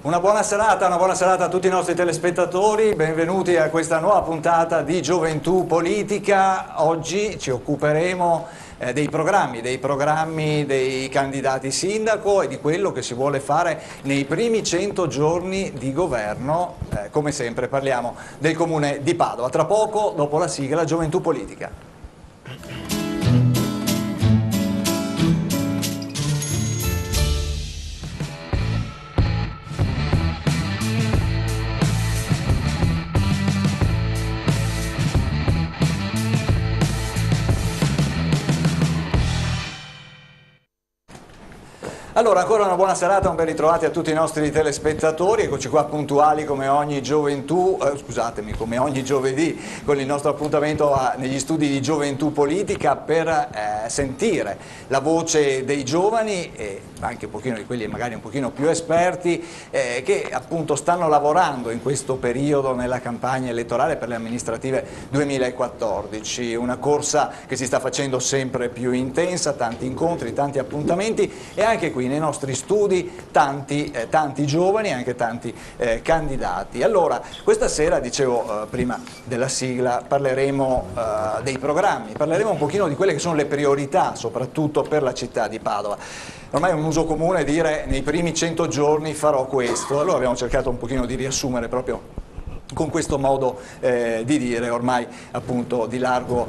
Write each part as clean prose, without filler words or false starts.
Una buona serata a tutti i nostri telespettatori, benvenuti a questa nuova puntata di Gioventù Politica. Oggi ci occuperemo dei programmi dei candidati sindaco e di quello che si vuole fare nei primi 100 giorni di governo. Come sempre parliamo del comune di Padova. Tra poco, dopo la sigla, Gioventù Politica. Allora, ancora una buona serata, un ben ritrovati a tutti i nostri telespettatori. Eccoci qua puntuali come ogni come ogni giovedì, con il nostro appuntamento negli studi di Gioventù Politica per sentire la voce dei giovani e anche un pochino di quelli magari un pochino più esperti che appunto stanno lavorando in questo periodo nella campagna elettorale per le amministrative 2014, una corsa che si sta facendo sempre più intensa, tanti incontri, tanti appuntamenti e anche qui nei nostri studi tanti giovani e anche tanti candidati. Allora, questa sera, dicevo prima della sigla, parleremo dei programmi, parleremo un pochino di quelle che sono le priorità, soprattutto per la città di Padova. Ormai è un uso comune dire nei primi 100 giorni farò questo, allora abbiamo cercato un pochino di riassumere proprio con questo modo di dire ormai appunto di largo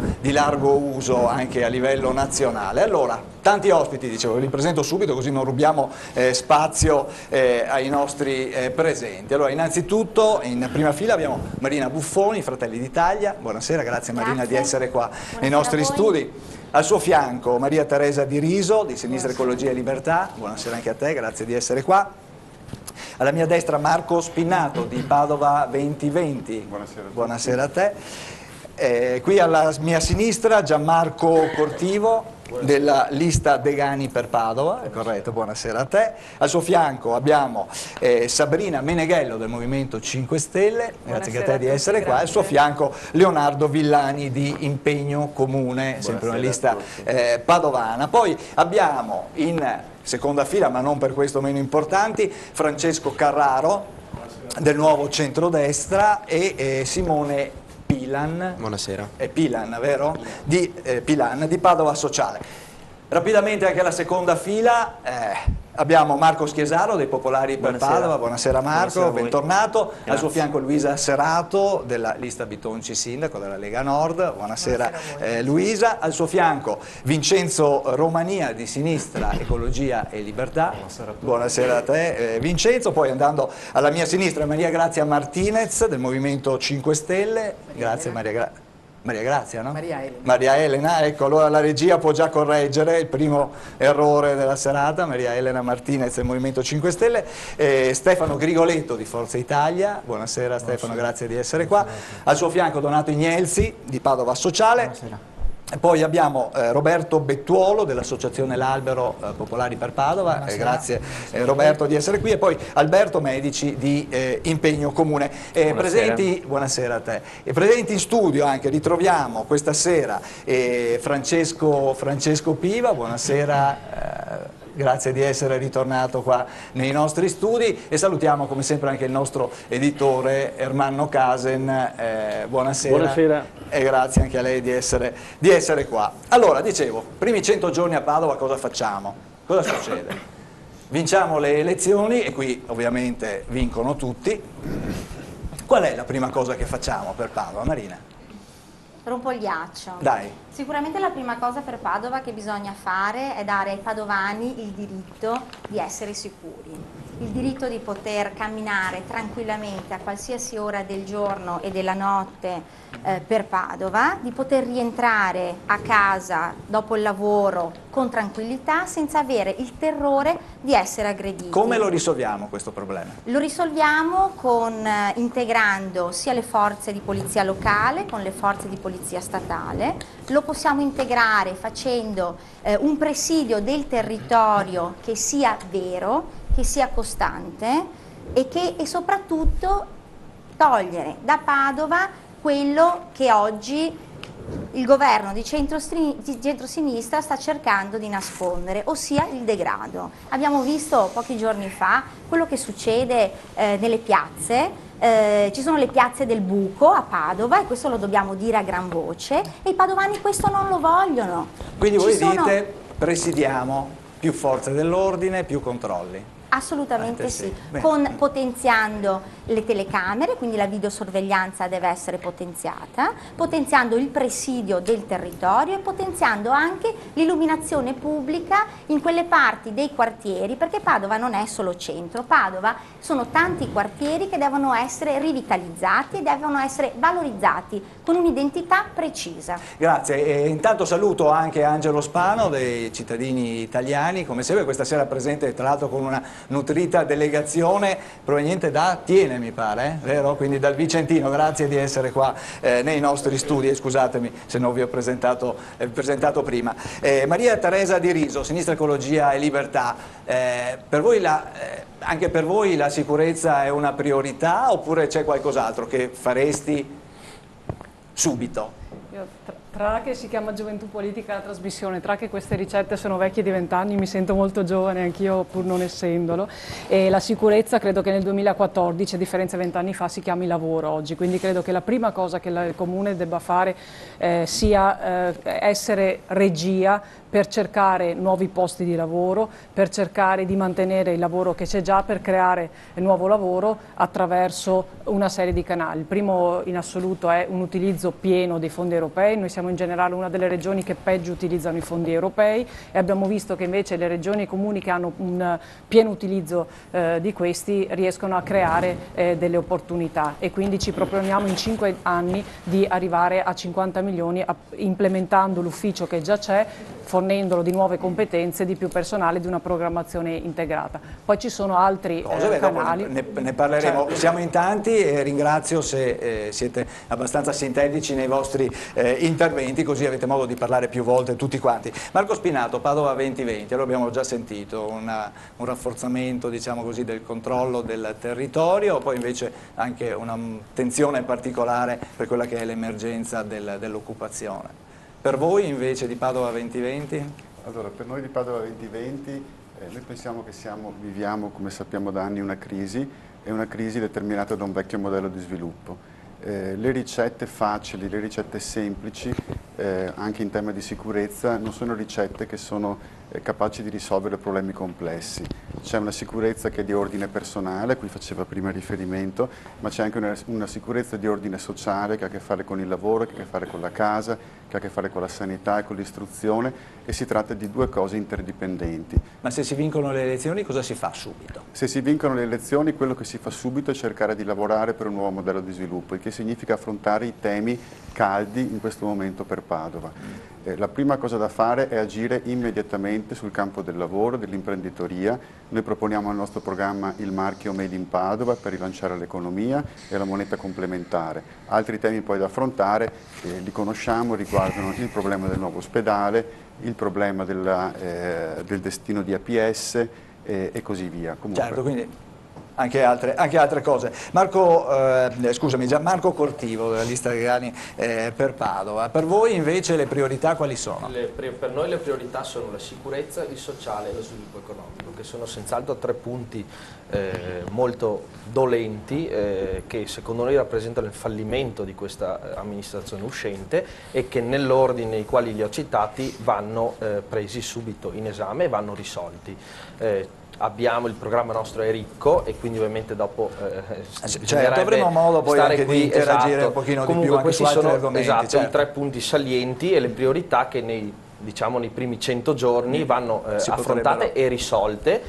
uso anche a livello nazionale. Allora, tanti ospiti, dicevo, li presento subito così non rubiamo spazio ai nostri presenti. Allora, innanzitutto in prima fila abbiamo Marina Buffoni, Fratelli d'Italia. Buonasera, grazie Marina di essere qua nei nostri studi. Al suo fianco Maria Teresa Di Riso di Sinistra Ecologia e Libertà. Buonasera anche a te, grazie di essere qua. Alla mia destra Marco Spinnato di Padova 2020, buonasera a te. Qui alla mia sinistra Gianmarco Cortivo della lista Degani per Padova, è corretto, buonasera a te. Al suo fianco abbiamo Sabrina Meneghello del Movimento 5 Stelle, grazie a te di essere qua. Al suo fianco Leonardo Villani di Impegno Comune, sempre una lista padovana. Poi abbiamo in seconda fila, ma non per questo meno importanti, Francesco Carraro del Nuovo Centrodestra e Simone Pilan. Buonasera. È Pilan, vero? Pilan di Padova Sociale. Rapidamente anche alla seconda fila abbiamo Marco Schiesaro dei Popolari per Padova. Buonasera Marco, buonasera, bentornato. Grazie. Al suo fianco Luisa Serato della lista Bitonci Sindaco della Lega Nord. Buonasera Luisa. Al suo fianco Vincenzo Romania di Sinistra Ecologia e Libertà. Buonasera a te Vincenzo. Poi andando alla mia sinistra Maria Grazia Martinez del Movimento 5 Stelle. Grazie Maria Grazia, no? Maria Elena, ecco, allora la regia può già correggere il primo errore della serata. Maria Elena Martinez del Movimento 5 Stelle. Stefano Grigoletto di Forza Italia. Buonasera Stefano, grazie di essere qua. Al suo fianco Donato Ignelzi di Padova Sociale. Buonasera. E poi abbiamo Roberto Bettuolo dell'Associazione L'Albero Popolari per Padova, grazie Roberto di essere qui, e poi Alberto Medici di Impegno Comune. Presenti, buonasera a te. Presenti in studio anche, ritroviamo questa sera Francesco Piva, buonasera. Grazie di essere ritornato qua nei nostri studi e salutiamo come sempre anche il nostro editore Ermanno Casen, buonasera. Buonasera. E grazie anche a lei di essere qua. Allora, dicevo, primi 100 giorni a Padova cosa facciamo? Cosa succede? Vinciamo le elezioni e qui ovviamente vincono tutti. Qual è la prima cosa che facciamo per Padova, Marina? Rompo il ghiaccio. Dai. Sicuramente la prima cosa per Padova che bisogna fare è dare ai padovani il diritto di essere sicuri, il diritto di poter camminare tranquillamente a qualsiasi ora del giorno e della notte per Padova, di poter rientrare a casa dopo il lavoro con tranquillità senza avere il terrore di essere aggrediti. Come lo risolviamo questo problema? Lo risolviamo integrando sia le forze di polizia locale con le forze di polizia statale, lo possiamo integrare facendo un presidio del territorio che sia vero, che sia costante e soprattutto togliere da Padova quello che oggi il governo di centrosinistra sta cercando di nascondere, ossia il degrado. Abbiamo visto pochi giorni fa quello che succede nelle piazze. Ci sono le piazze del buco a Padova, e questo lo dobbiamo dire a gran voce, e i padovani questo non lo vogliono. Quindi voi dite presidiamo più forze dell'ordine, più controlli. Assolutamente sì, potenziando le telecamere, quindi la videosorveglianza deve essere potenziata, potenziando il presidio del territorio e potenziando anche l'illuminazione pubblica in quelle parti dei quartieri, perché Padova non è solo centro, Padova sono tanti quartieri che devono essere rivitalizzati e devono essere valorizzati con un'identità precisa. Grazie, e intanto saluto anche Angelo Spano dei Cittadini Italiani, come sempre questa sera presente tra l'altro con una nutrita delegazione proveniente da Tiene, mi pare, vero? Quindi dal Vicentino. Grazie di essere qua nei nostri studi, e scusatemi se non vi ho presentato prima. Maria Teresa Di Riso, Sinistra Ecologia e Libertà, per voi anche per voi la sicurezza è una priorità oppure c'è qualcos'altro che faresti subito? Tra che si chiama Gioventù Politica la trasmissione, tra che queste ricette sono vecchie di 20 anni, mi sento molto giovane anch'io pur non essendolo, e la sicurezza credo che nel 2014, a differenza di 20 anni fa, si chiami lavoro oggi, quindi credo che la prima cosa che il Comune debba fare sia essere regia per cercare nuovi posti di lavoro, per cercare di mantenere il lavoro che c'è già, per creare nuovo lavoro attraverso una serie di canali. Il primo in assoluto è un utilizzo pieno dei fondi europei. Noi siamo in generale una delle regioni che peggio utilizzano i fondi europei e abbiamo visto che invece le regioni e i comuni che hanno un pieno utilizzo di questi riescono a creare delle opportunità, e quindi ci proponiamo in 5 anni di arrivare a 50 milioni implementando l'ufficio che già c'è, fornendolo di nuove competenze, di più personale, di una programmazione integrata. Poi ci sono altri canali. Ne parleremo. Certo. Siamo in tanti e ringrazio se siete abbastanza sintetici nei vostri interventi, così avete modo di parlare più volte tutti quanti. Marco Spinato, Padova 2020, lo abbiamo già sentito, un rafforzamento, diciamo così, del controllo del territorio, poi invece anche un'attenzione particolare per quella che è l'emergenza dell'occupazione. Per voi invece di Padova 2020? Allora, per noi di Padova 2020 noi pensiamo che viviamo, come sappiamo da anni, una crisi, è una crisi determinata da un vecchio modello di sviluppo. Le ricette facili, le ricette semplici, anche in tema di sicurezza, non sono ricette che sono capaci di risolvere problemi complessi. C'è una sicurezza che è di ordine personale, a cui faceva prima riferimento, ma c'è anche una sicurezza di ordine sociale che ha a che fare con il lavoro, che ha a che fare con la casa, che ha a che fare con la sanità e con l'istruzione, e si tratta di due cose interdipendenti. Ma se si vincono le elezioni cosa si fa subito? Se si vincono le elezioni quello che si fa subito è cercare di lavorare per un nuovo modello di sviluppo, il che significa affrontare i temi caldi in questo momento per Padova. La prima cosa da fare è agire immediatamente sul campo del lavoro, dell'imprenditoria. Noi proponiamo al nostro programma il marchio Made in Padova per rilanciare l'economia e la moneta complementare. Altri temi poi da affrontare, li conosciamo, riguardano il problema del nuovo ospedale, il problema del destino di APS e così via. Comunque, certo, quindi anche altre cose. Gianmarco Cortivo della lista Regani per Padova. Per voi invece le priorità quali sono? Per noi le priorità sono la sicurezza, il sociale e lo sviluppo economico, che sono senz'altro tre punti molto dolenti che secondo noi rappresentano il fallimento di questa amministrazione uscente e che nell'ordine nei quali li ho citati vanno presi subito in esame e vanno risolti. Il programma nostro è ricco e quindi ovviamente dopo avremo modo poi anche di interagire, esatto, un pochino di più anche su altri argomenti. Esatto, certo. I tre punti salienti e le priorità che nei primi 100 giorni vanno affrontate e risolte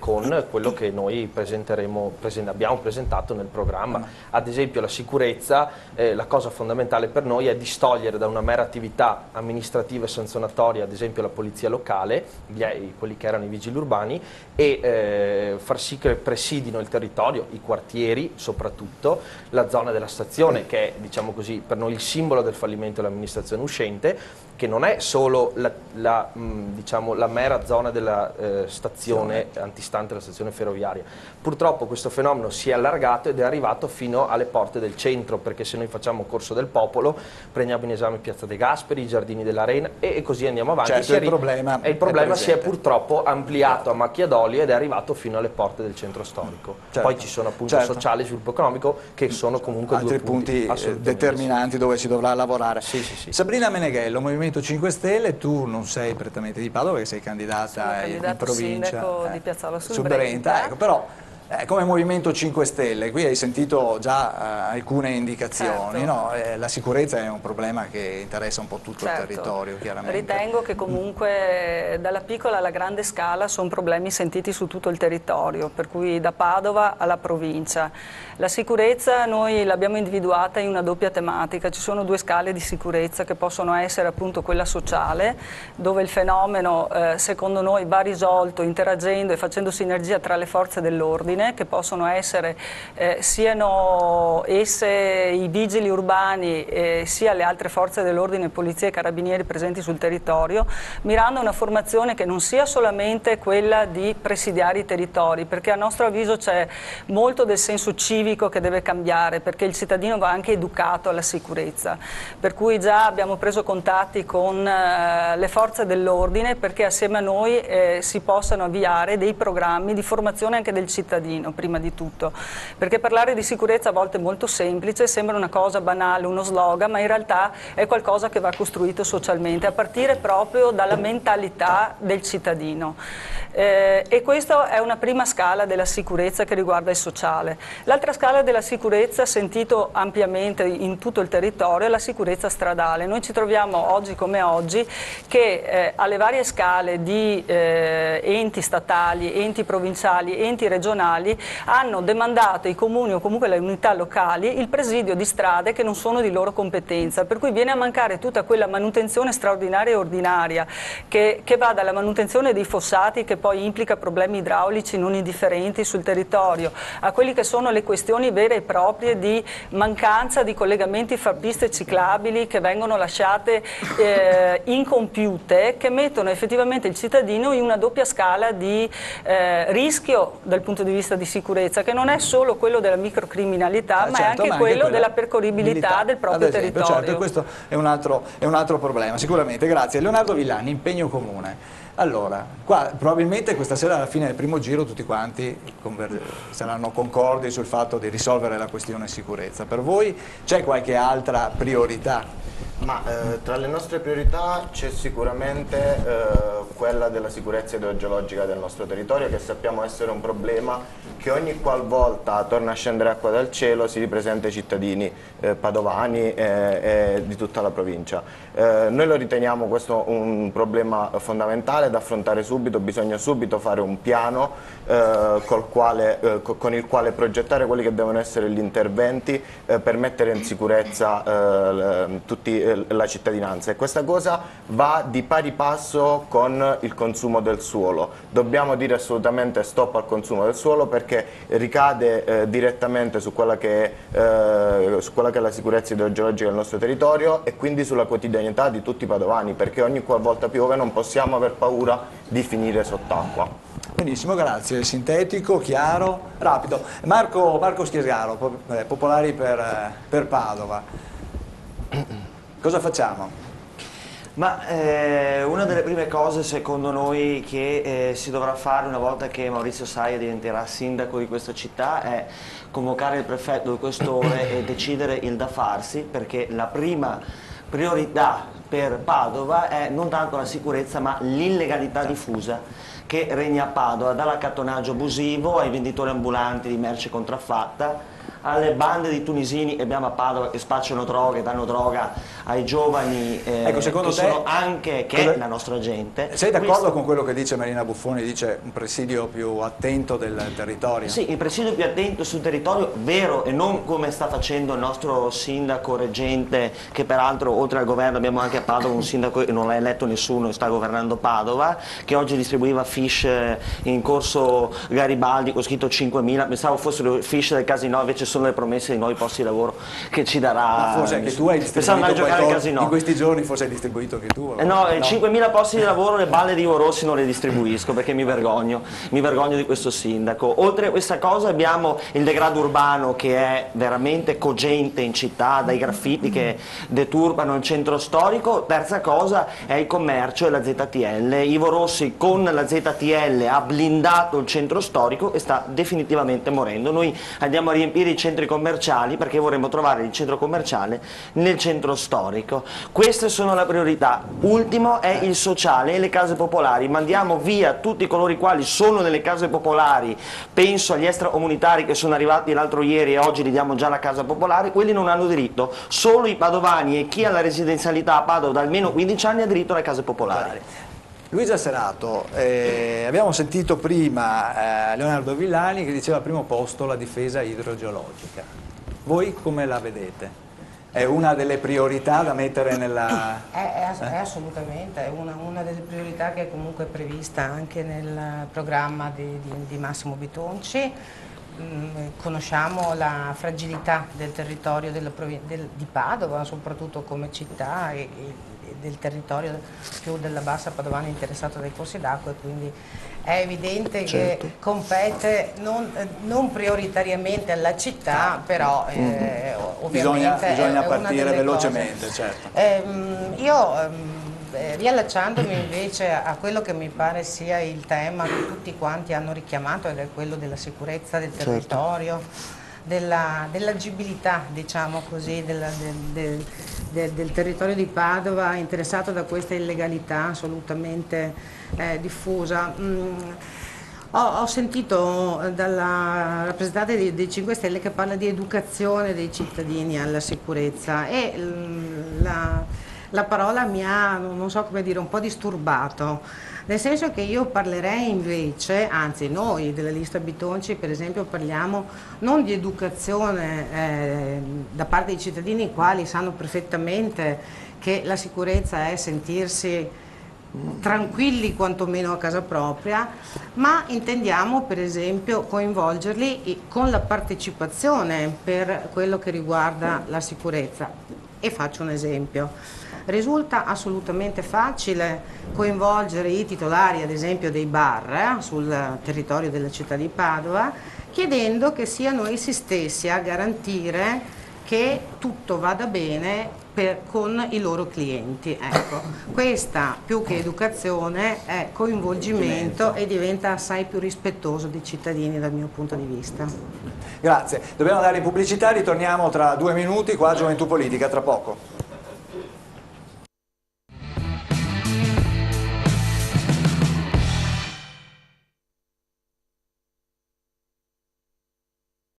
con quello che noi abbiamo presentato nel programma. Ad esempio la sicurezza, la cosa fondamentale per noi è distogliere da una mera attività amministrativa e sanzionatoria, ad esempio la polizia locale, quelli che erano i vigili urbani, e far sì che presidino il territorio, i quartieri soprattutto, la zona della stazione che è per noi il simbolo del fallimento dell'amministrazione uscente, che non è solo riguardato diciamo, la mera zona della stazione antistante la stazione ferroviaria. Purtroppo questo fenomeno si è allargato ed è arrivato fino alle porte del centro, perché se noi facciamo Corso del Popolo, prendiamo in esame Piazza De Gasperi, i Giardini dell'Arena e così andiamo avanti. Certo, il problema si è purtroppo ampliato a macchia d'olio ed è arrivato fino alle porte del centro storico. Certo. Poi ci sono appunto sociale e sviluppo economico, che sono comunque altri due punti determinanti dove si dovrà lavorare. Sì, sì, sì. Sabrina Meneghello, Movimento 5 Stelle, tu non sei prettamente di Padova perché sei candidata in provincia sindaco di Piazzola sul Brenta, ecco, però come Movimento 5 Stelle, qui hai sentito già alcune indicazioni, certo. no? La sicurezza è un problema che interessa un po' tutto il territorio, chiaramente. Ritengo che comunque dalla piccola alla grande scala sono problemi sentiti su tutto il territorio, per cui da Padova alla provincia. La sicurezza noi l'abbiamo individuata in una doppia tematica, ci sono due scale di sicurezza che possono essere appunto quella sociale, dove il fenomeno secondo noi va risolto interagendo e facendo sinergia tra le forze dell'ordine, che possono essere siano esse i vigili urbani sia le altre forze dell'ordine, polizia e carabinieri presenti sul territorio, mirando a una formazione che non sia solamente quella di presidiare i territori, perché a nostro avviso c'è molto del senso civico che deve cambiare, perché il cittadino va anche educato alla sicurezza, per cui già abbiamo preso contatti con le forze dell'ordine perché assieme a noi si possano avviare dei programmi di formazione anche del cittadino, prima di tutto, perché parlare di sicurezza a volte è molto semplice, sembra una cosa banale, uno slogan, ma in realtà è qualcosa che va costruito socialmente, a partire proprio dalla mentalità del cittadino. E questa è una prima scala della sicurezza che riguarda il sociale. L'altra scala della sicurezza, sentito ampiamente in tutto il territorio, è la sicurezza stradale. Noi ci troviamo oggi come oggi che alle varie scale di enti statali, enti provinciali, enti regionali hanno demandato ai comuni o comunque alle unità locali il presidio di strade che non sono di loro competenza, per cui viene a mancare tutta quella manutenzione straordinaria e ordinaria che va dalla manutenzione dei fossati, che poi implica problemi idraulici non indifferenti sul territorio, a quelli che sono le questioni vere e proprie di mancanza di collegamenti fra piste ciclabili che vengono lasciate incompiute, che mettono effettivamente il cittadino in una doppia scala di rischio dal punto di vista di sicurezza, che non è solo quello della microcriminalità, ma è anche quello della percorribilità del proprio territorio. Certo, questo è un altro problema, sicuramente. Grazie. Leonardo Villani, impegno comune. Allora, qua probabilmente questa sera alla fine del primo giro tutti quanti saranno concordi sul fatto di risolvere la questione sicurezza. Per voi c'è qualche altra priorità? Ma tra le nostre priorità c'è sicuramente quella della sicurezza idrogeologica del nostro territorio, che sappiamo essere un problema che ogni qualvolta torna a scendere acqua dal cielo si ripresenta ai cittadini padovani e di tutta la provincia. Noi lo riteniamo questo un problema fondamentale da affrontare subito, bisogna subito fare un piano con il quale progettare quelli che devono essere gli interventi per mettere in sicurezza la cittadinanza, e questa cosa va di pari passo con il consumo del suolo. Dobbiamo dire assolutamente stop al consumo del suolo, perché ricade direttamente su quella che è la sicurezza idrogeologica del nostro territorio e quindi sulla quotidianità di tutti i padovani, perché ogni qualvolta piove non possiamo aver paura di finire sott'acqua. Benissimo, grazie. Sintetico, chiaro, rapido. Marco Schiesgaro, Popolari per Padova. Cosa facciamo? Ma una delle prime cose secondo noi che si dovrà fare una volta che Maurizio Saia diventerà sindaco di questa città è convocare il prefetto e il questore e decidere il da farsi, perché la prima priorità per Padova è non tanto la sicurezza ma l'illegalità diffusa che regna a Padova, dall'accattonaggio abusivo ai venditori ambulanti di merce contraffatta, alle bande di tunisini che abbiamo a Padova che spacciano droga e danno droga ai giovani ecco, secondo che te, sono anche la nostra gente. Sei d'accordo con quello che dice Marina Buffoni, dice un presidio più attento del territorio? Sì, il presidio più attento sul territorio, vero, e non come sta facendo il nostro sindaco reggente, che peraltro oltre al governo abbiamo anche a Padova un sindaco che non l'ha eletto nessuno e sta governando Padova, che oggi distribuiva fish in corso Garibaldi con scritto 5.000, pensavo fossero fish del casino, invece sono le promesse di nuovi posti di lavoro che ci darà. Ma forse anche tu hai distribuito giocare al casino. In questi giorni forse hai distribuito anche tu? No, 5.000 posti di lavoro, le balle di Ivo Rossi non le distribuisco perché mi vergogno di questo sindaco. Oltre a questa cosa abbiamo il degrado urbano che è veramente cogente in città, dai graffiti che deturbano il centro storico. Terza cosa è il commercio e la ZTL. Ivo Rossi con la ZTL ha blindato il centro storico e sta definitivamente morendo. Noi andiamo a riempire i centri commerciali perché vorremmo trovare il centro commerciale nel centro storico. Queste sono le priorità. Ultimo è il sociale e le case popolari. Mandiamo via tutti coloro i quali sono nelle case popolari, penso agli extracomunitari che sono arrivati l'altro ieri e oggi gli diamo già la casa popolare. Quelli non hanno diritto, solo i padovani e chi ha la residenzialità a Padova da almeno 15 anni ha diritto alle case popolari. Luisa Serato, abbiamo sentito prima Leonardo Villani che diceva al primo posto la difesa idrogeologica. Voi come la vedete? È una delle priorità da mettere nella... È assolutamente, è una delle priorità che è comunque prevista anche nel programma di Massimo Bitonci. Conosciamo la fragilità del territorio di Padova, soprattutto come città e del territorio più della bassa padovana interessato dai corsi d'acqua, e quindi è evidente che compete non prioritariamente alla città, però ovviamente bisogna partire velocemente, certo. Riallacciandomi invece a quello che mi pare sia il tema che tutti quanti hanno richiamato, ed è quello della sicurezza del territorio, dell'agibilità, diciamo così, del territorio di Padova interessato da questa illegalità assolutamente diffusa. Ho sentito dalla rappresentante dei 5 Stelle che parla di educazione dei cittadini alla sicurezza, e la parola mi ha, non so come dire, un po' disturbato, nel senso che io parlerei invece, anzi noi della lista Bitonci per esempio parliamo non di educazione da parte dei cittadini, i quali sanno perfettamente che la sicurezza è sentirsi tranquilli quantomeno a casa propria, ma intendiamo per esempio coinvolgerli con la partecipazione per quello che riguarda la sicurezza. E faccio un esempio. Risulta assolutamente facile coinvolgere i titolari, ad esempio, dei bar sul territorio della città di Padova, chiedendo che siano essi stessi a garantire che tutto vada bene con i loro clienti. Ecco, questa più che educazione è coinvolgimento e diventa assai più rispettoso dei cittadini dal mio punto di vista. Grazie, dobbiamo andare in pubblicità, ritorniamo tra 2 minuti qua a Gioventù Politica, tra poco.